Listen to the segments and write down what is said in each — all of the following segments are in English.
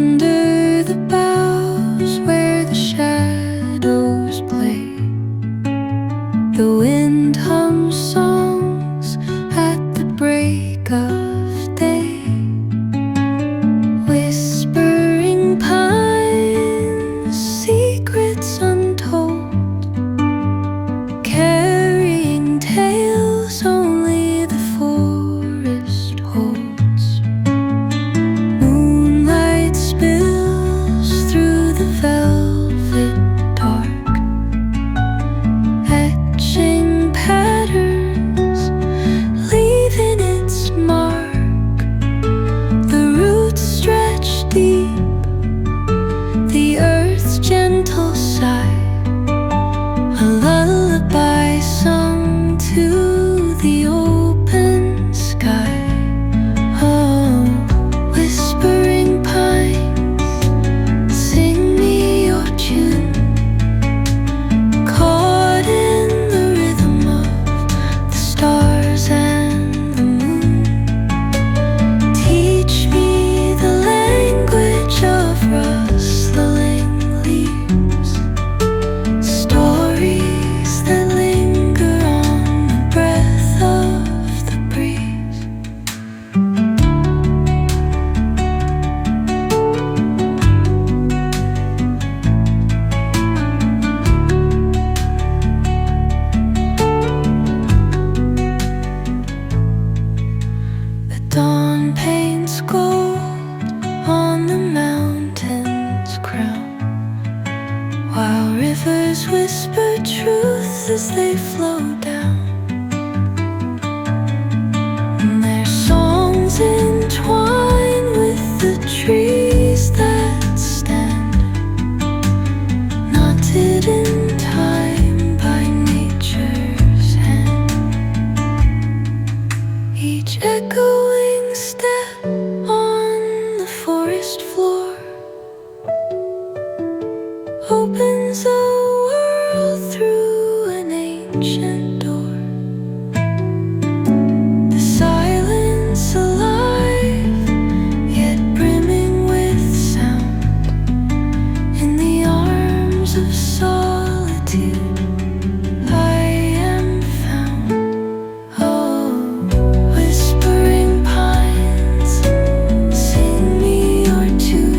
Under the boughs where the shadows play, the wind hums songs at the break of day. Whispering pines, secrets untold, carrying tales only the forest holds. Moonlight spills through the velvet dark, etching patterns, leaving its mark. The roots stretch deep, the earth's gentle sigh, a lullaby sung to the open sky. Oh, whispering pines, sing me your tune, caught in the rhythm of the stars and the moon. Teach me the language of rustling leaves, stories that linger on the breath of the breeze. The dawn paints gold on the mountain's crown, while rivers whisper truth as they flow down. And their songs entwine with the trees that stand, knotted in time by nature's hand. Each echoing step on the forest floor opens a world through an ancient door. The silence alive, yet brimming with sound. In the arms of solitude I am found. Oh, whispering pines, sing me your tune,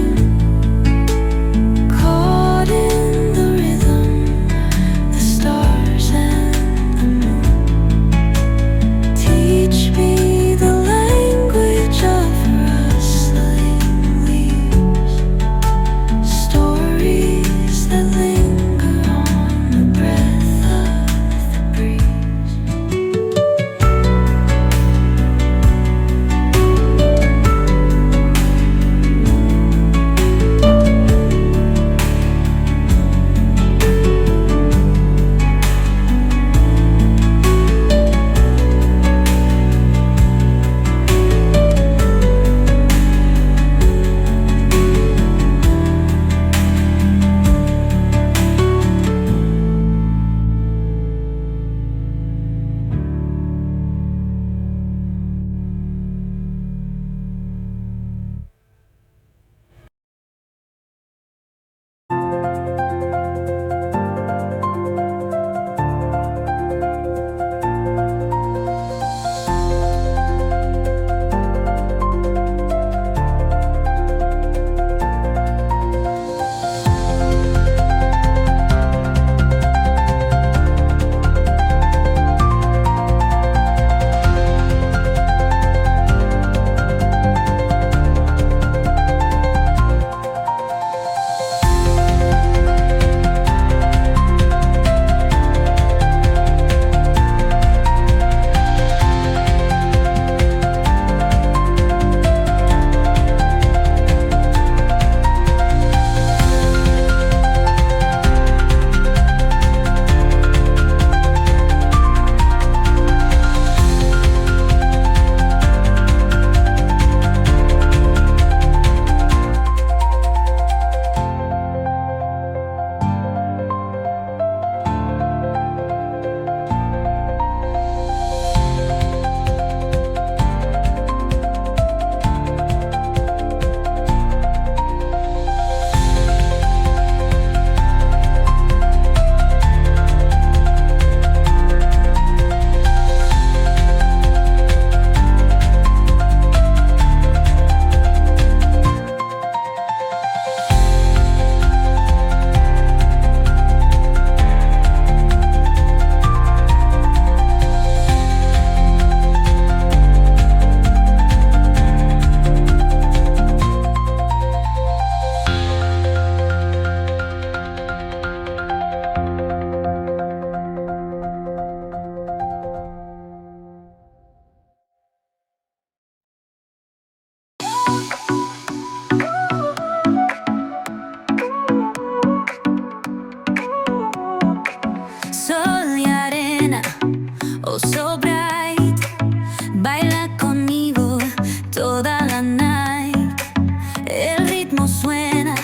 El ritmo suena,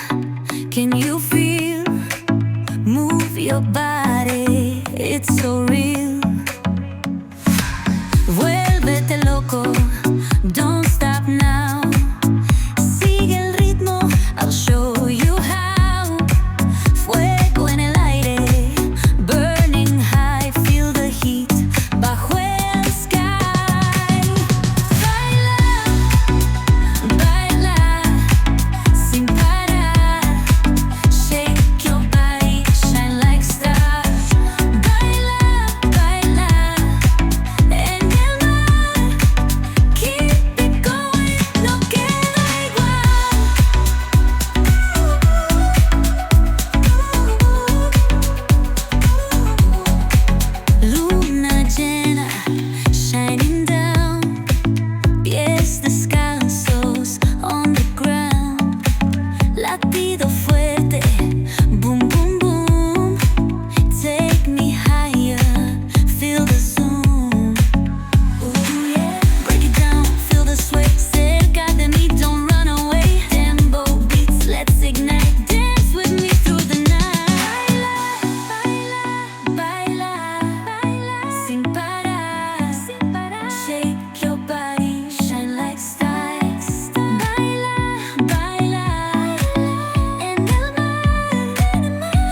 can you feel? Move your body, it's so real. Vuélvete loco, don't stop now. Sigue el ritmo, I'll show you how. Fuego en el aire, burning high, feel the heat bajo el sky. Baila, baila, sin parar. Shake your body, shine like stars. Baila, baila, en el mar. Keep it going, no queda igual. Luna llena, shining down. Pies descalzos on the ground. Latido fuerte, boom, boom, boom. Take me higher, feel the zoom. Ooh, yeah. Break it down, feel the sway. Cerca de mí, don't run away. Tempo beats, let's ignite. Dance with me through the night. Baila, baila, baila, sin parar, sin parar. Shake your body, shine like stars. Baila, baila, en el mar.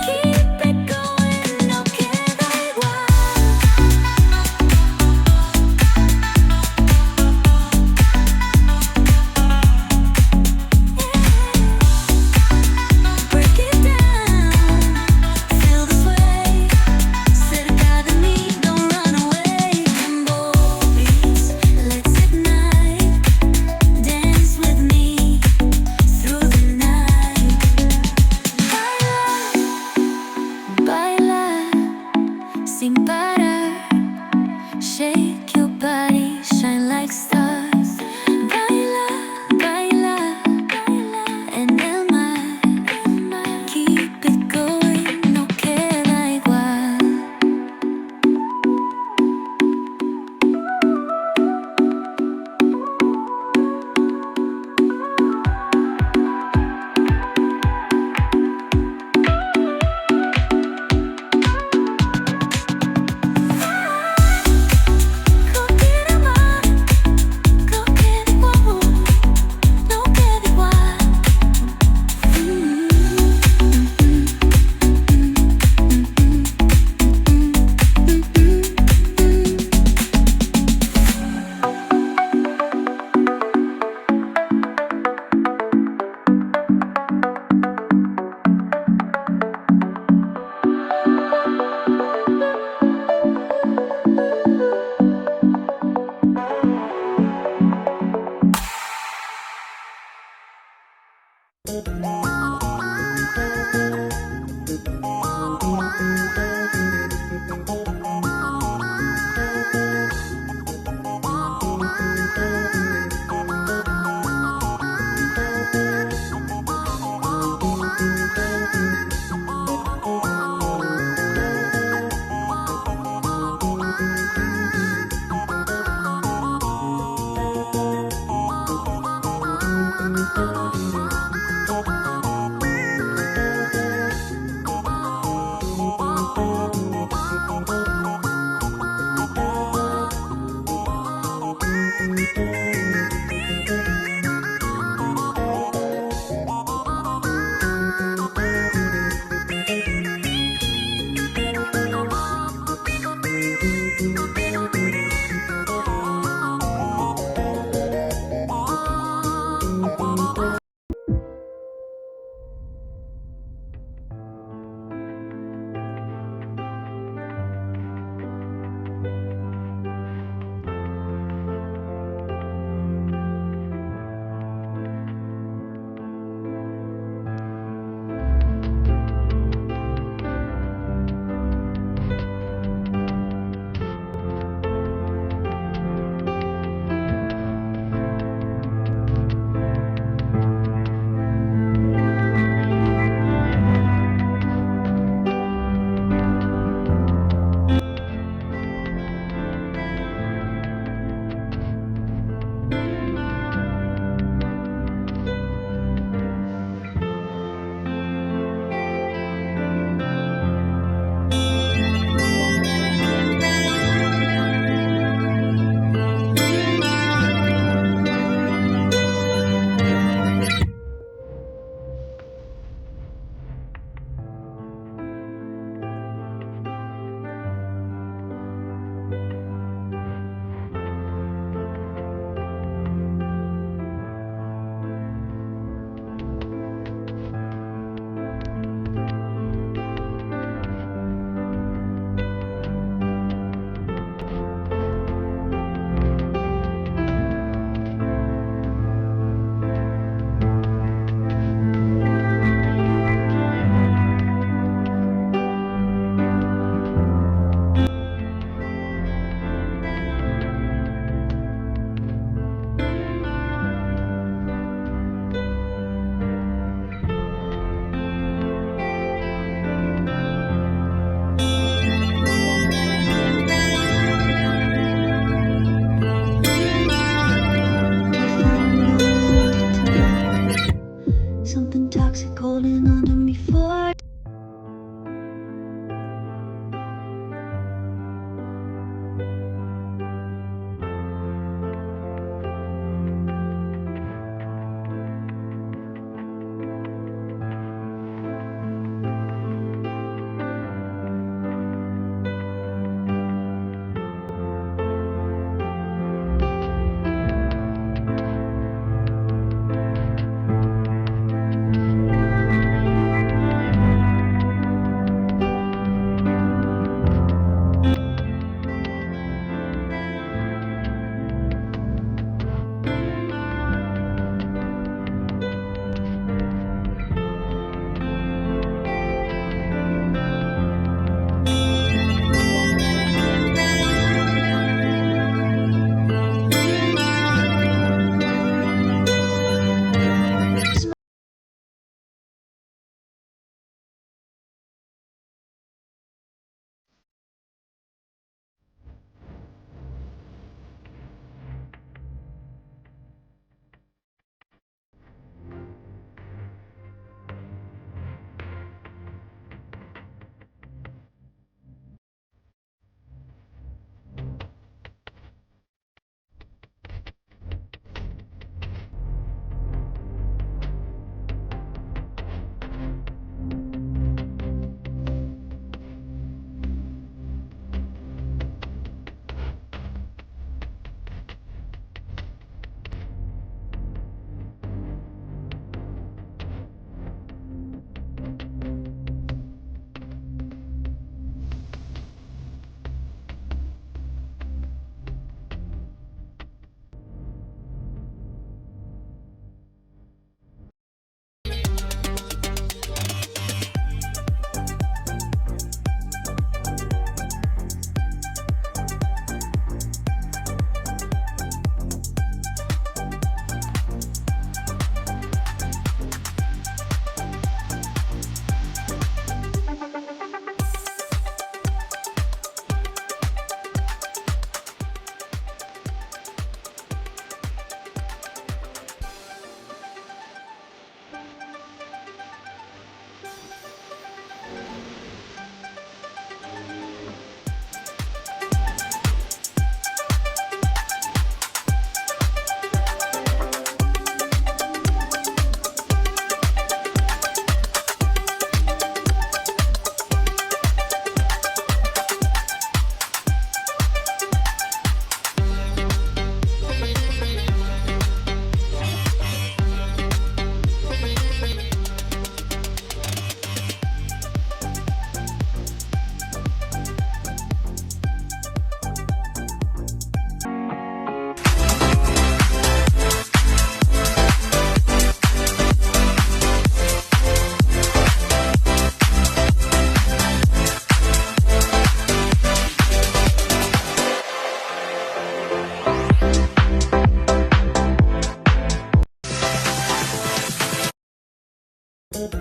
Keep it going, no queda igual. Break it down, feel the sway. Cerca de mí, don't run away. Tempo beats, let's ignite. Dance with me through the night. Baila, baila, sin parar. Shake your body, shine like stars. Baila, baila, baila, en el mar. Keep it going, no queda igual. No queda más, no queda igual, no queda igual. falling under me for.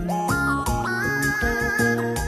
Bye.